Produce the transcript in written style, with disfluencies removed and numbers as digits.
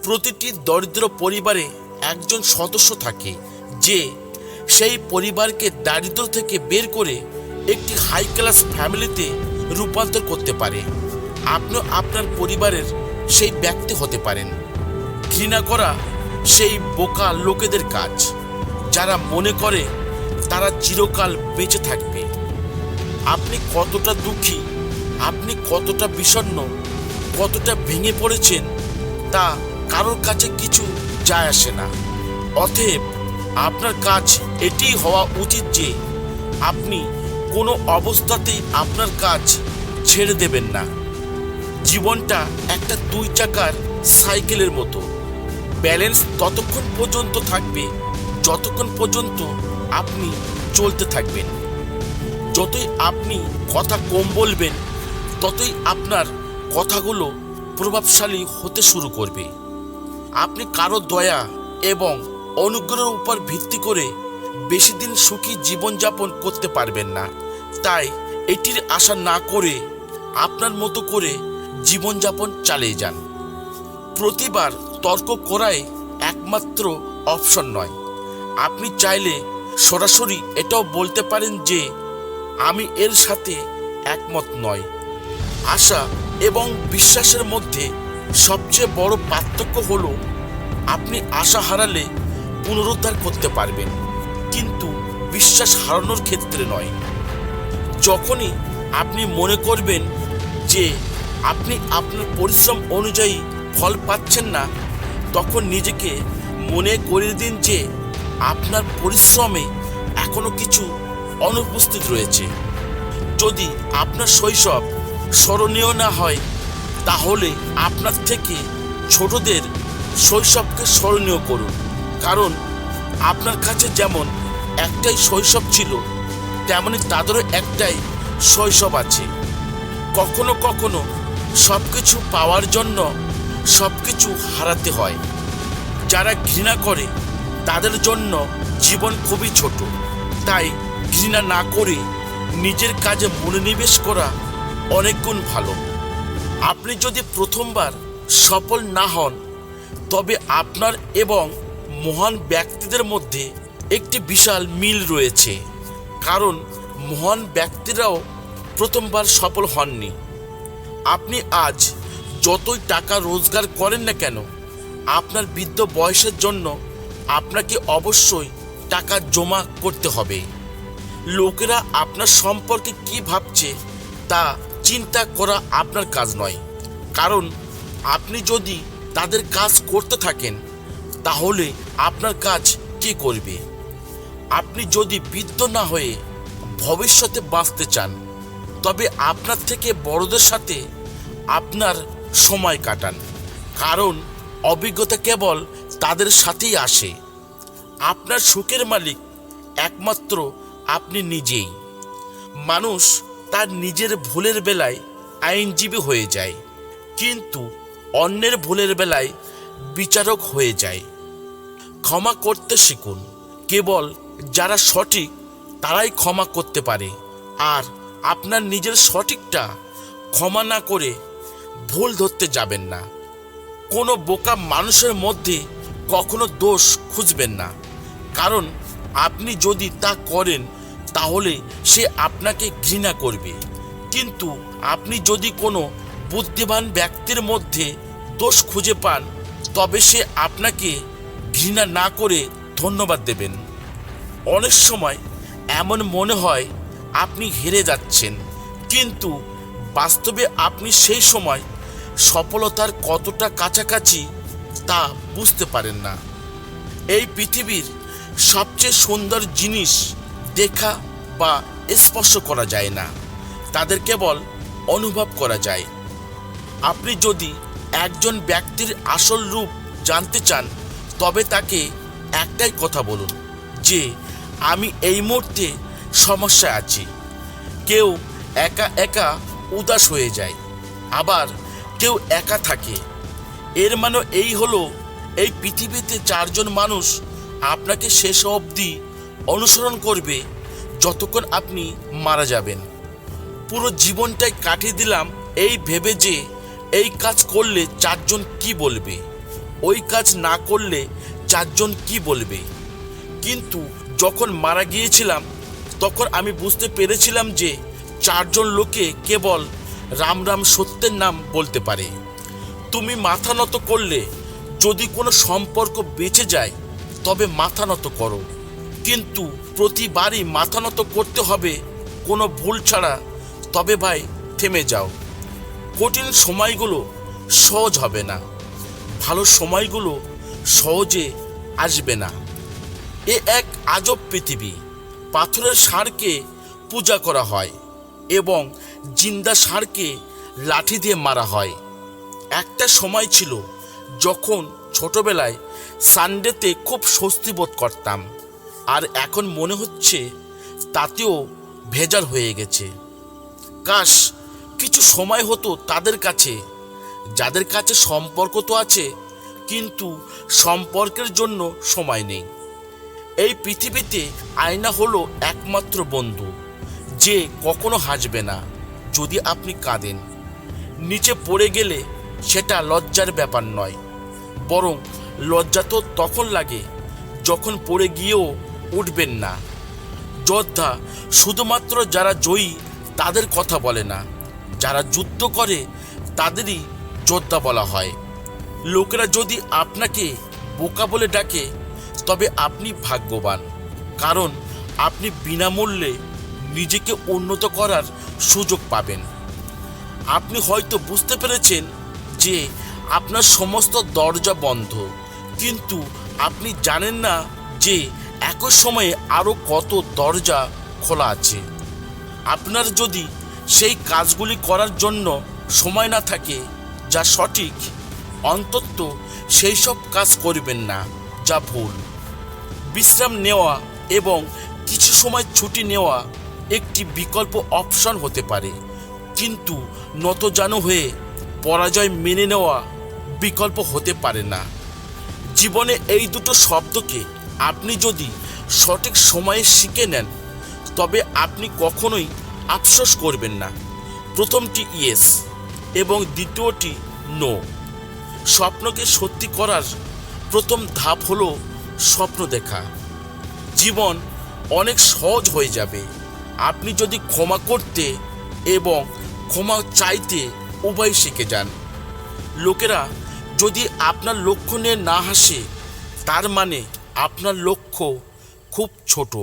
প্রতিটি দরিদ্র পরিবারে একজন সদস্য থাকে যে সেই পরিবারকে দারিদ্র থেকে বের করে একটি হাই ক্লাস ফ্যামিলিতে রূপান্তর করতে পারে। আপনিও আপনার পরিবারের সেই ব্যক্তি হতে পারেন। ঘৃণা করা সেই বোকা লোকেদের কাজ যারা মনে করে তারা চিরকাল বেঁচে থাকবে। আপনি কতটা দুঃখী, আপনি কতটা বিষণ্ণ, কতটা ভেঙে পড়েছেন তা কারোর কাছে কিছু যায় আসে না। অতএব আপনার কাজ এটিই হওয়া উচিত যে আপনি কোনো অবস্থাতেই আপনার কাজ ছেড়ে দেবেন না। জীবনটা একটা 2 চাকার সাইকেলের মতো। ব্যালেন্স ততক্ষণ পর্যন্ত থাকবে যতক্ষণ পর্যন্ত আপনি চলতে থাকবেন। যতই আপনি কথা কম বলবেন ততই আপনার কথাগুলো প্রভাবশালী হতে শুরু করবে। আপনি কারো দয়া এবং অনুগ্রহের উপর ভিত্তি করে বেশি দিন সুখী জীবনযাপন করতে পারবেন না। তাই এটির আশা না করে আপনার মতো করে জীবনযাপন চালিয়ে যান। প্রতিবার তর্ক করাই একমাত্র অপশন নয়। আপনি চাইলে সরাসরি এটাও বলতে পারেন যে আমি এর সাথে একমত নই। আশা এবং বিশ্বাসের মধ্যে সবচেয়ে বড় পার্থক্য হলো আপনি আশা হারালে পুনরুদ্ধার করতে পারবেন, কিন্তু বিশ্বাস হারানোর ক্ষেত্রে নয়। যখনই আপনি মনে করবেন যে আপনি আপনার পরিশ্রম অনুযায়ী ফল পাচ্ছেন না, তখন নিজেকে মনে করিয়ে দিন যে আপনার পরিশ্রমে এখনো কিছু অনুপস্থিত রয়েছে। যদি আপনার শৈশব স্মরণীয় না হয়, তাহলে আপনার থেকে ছোটদের শৈশবকে স্মরণীয় করুন। কারণ আপনার কাছে যেমন একটাই শৈশব ছিল, তেমনি তাদেরও একটাই শৈশব আছে। কখনো কখনো সব কিছু পাওয়ার জন্য সব কিছু হারাতে হয়। যারা ঘৃণা করে তাদের জন্য জীবন খুবই ছোট। তাই ঘৃণা না করে নিজের কাজে মনোনিবেশ করা অনেক গুণ ভালো। আপনি যদি প্রথমবার সফল না হন, তবে আপনার এবং মহান ব্যক্তিদের মধ্যে একটি বিশাল মিল রয়েছে। কারণ মহান ব্যক্তিরাও প্রথমবার সফল হননি। আপনি আজ যতই টাকা রোজগার করেন না কেন, আপনার বৃদ্ধ বয়সের জন্য আপনাকে অবশ্যই টাকা জমা করতে হবে। লোকেরা আপনার সম্পর্কে কি ভাবছে তা চিন্তা করা আপনার কাজ নয়। কারণ আপনি যদি তাদের কাজ করতে থাকেন, তাহলে আপনার কাজ কে করবে? আপনি যদি বৃদ্ধ না হয়ে ভবিষ্যতে বাঁচতে চান, তবে আপনার থেকে বড়দের সাথে আপনার সময় কাটান। কারণ অভিজ্ঞতা কেবল তাদের সাথেই আসে। আপনার সুখের মালিক একমাত্র আপনি নিজেই। মানুষ তার নিজের ভুলের বেলায় আইনজীবী হয়ে যায়, কিন্তু অন্যের ভুলের বেলায় বিচারক হয়ে যায়। ক্ষমা করতে শিখুন। কেবল যারা সঠিক তারাই ক্ষমা করতে পারে। আর আপনার নিজের সঠিকটা ক্ষমা না করে ভুল ধরতে যাবেন না। কোনো বোকা মানুষের মধ্যে কখনো দোষ খুঁজবেন না, কারণ আপনি যদি তা করেন তাহলে সে আপনাকে ঘৃণা করবে। কিন্তু আপনি যদি কোনো বুদ্ধিমান ব্যক্তির মধ্যে দোষ খুঁজে পান, তবে সে আপনাকে ঘৃণা না করে ধন্যবাদ দেবেন। অনেক সময় এমন মনে হয় আপনি হেরে যাচ্ছেন, কিন্তু বাস্তবে আপনি সেই সময় সফলতার কতটা কাছাকাছি তা বুঝতে পারেন না। এই পৃথিবীর সবচেয়ে সুন্দর জিনিস দেখা বা স্পর্শ করা যায় না, তাদের কেবল অনুভব করা যায়। আপনি যদি একজন ব্যক্তির আসল রূপ জানতে চান, তবে তাকে একটাই কথা বলুন যে আমি এই মুহূর্তে সমস্যায় আছি। কেউ একা একা উদাস হয়ে যায়, আবার কেউ একা থাকে। এর মানে এই হলো, এই পৃথিবীতে 4 জন মানুষ আপনাকে শেষ অবধি অনুসরণ করবে যতক্ষণ আপনি মারা যাবেন। পুরো জীবনটাই কাটিয়ে দিলাম এই ভেবে যে এই কাজ করলে 4 জন কি বলবে। ওই কাজ না করলে চারজন কি বলবে। কিন্তু যখন মারা গিয়েছিলাম তখন আমি বুঝতে পেরেছিলাম যে চারজন লোকে কেবল রাম রাম সত্যের নাম বলতে পারে। তুমি মাথা নত করলে যদি কোনো সম্পর্ক বেঁচে যায় তবে মাথা নত করো, কিন্তু প্রতিবারই মাথা নত করতে হবে কোনো ভুল ছাড়া। তবে ভাই থেমে যাও। কঠিন সময়গুলো সহজ হবে না, ভালো সময়গুলো সহজে আসবে না। এ এক আজব পৃথিবী। পাথরের ষাঁড়কে পূজা করা হয় এবং জিন্দা ষাঁড়কে লাঠি দিয়ে মারা হয়। একটা সময় ছিল যখন ছোটবেলায় সানডেতে খুব স্বস্তি বোধ করতাম, আর এখন মনে হচ্ছে তাতেও ভেজাল হয়ে গেছে। কাশ কিছু সময় হতো তাদের কাছে যাদের কাছে সম্পর্ক তো আছে, কিন্তু সম্পর্কের জন্য সময় নেই। এই পৃথিবীতে আয়না হলো একমাত্র বন্ধু যে কখনো হাসবে না যদি আপনি কাঁদেন। নিচে পড়ে গেলে সেটা লজ্জার ব্যাপার নয়, বরং লজ্জা তো তখন লাগে যখন পড়ে গিয়েও উঠবেন না। যোদ্ধা শুধুমাত্র যারা জয়ী তাদের কথা বলে না, যারা যুদ্ধ করে তাদেরই যোদ্ধা বলা হয়। লোকেরা যদি আপনাকে বোকা বলে ডাকে তবে আপনি ভাগ্যবান, কারণ আপনি বিনামূল্যে নিজেকে উন্নত করার সুযোগ পাবেন। আপনি হয়তো বুঝতে পেরেছেন যে আপনার সমস্ত দরজা বন্ধ, কিন্তু আপনি জানেন না যে একই সময়ে আরও কত দরজা খোলা আছে। আপনার যদি সেই কাজগুলি করার জন্য সময় না থাকে যা সঠিক, অন্তত সেই সব কাজ করবেন না যা ভুল। বিশ্রাম নেওয়া এবং কিছু সময় ছুটি নেওয়া একটি বিকল্প অপশন হতে পারে, কিন্তু নতজানু হয়ে পরাজয় মেনে নেওয়া বিকল্প হতে পারে না। জীবনে এই দুটো শব্দকে আপনি যদি সঠিক সময়ে শিখে নেন তবে আপনি কখনোই আফসোস করবেন না। প্রথমটি ইয়েস এবং দ্বিতীয়টি নো। স্বপ্নকে সত্যি করার প্রথম ধাপ হলো স্বপ্ন দেখা। জীবন অনেক সহজ হয়ে যাবে আপনি যদি ক্ষমা করতে এবং ক্ষমা চাইতে উভয় শিখে যান। লোকেরা যদি আপনার লক্ষ্য নিয়ে না হাসে তার মানে আপনার লক্ষ্য খুব ছোট।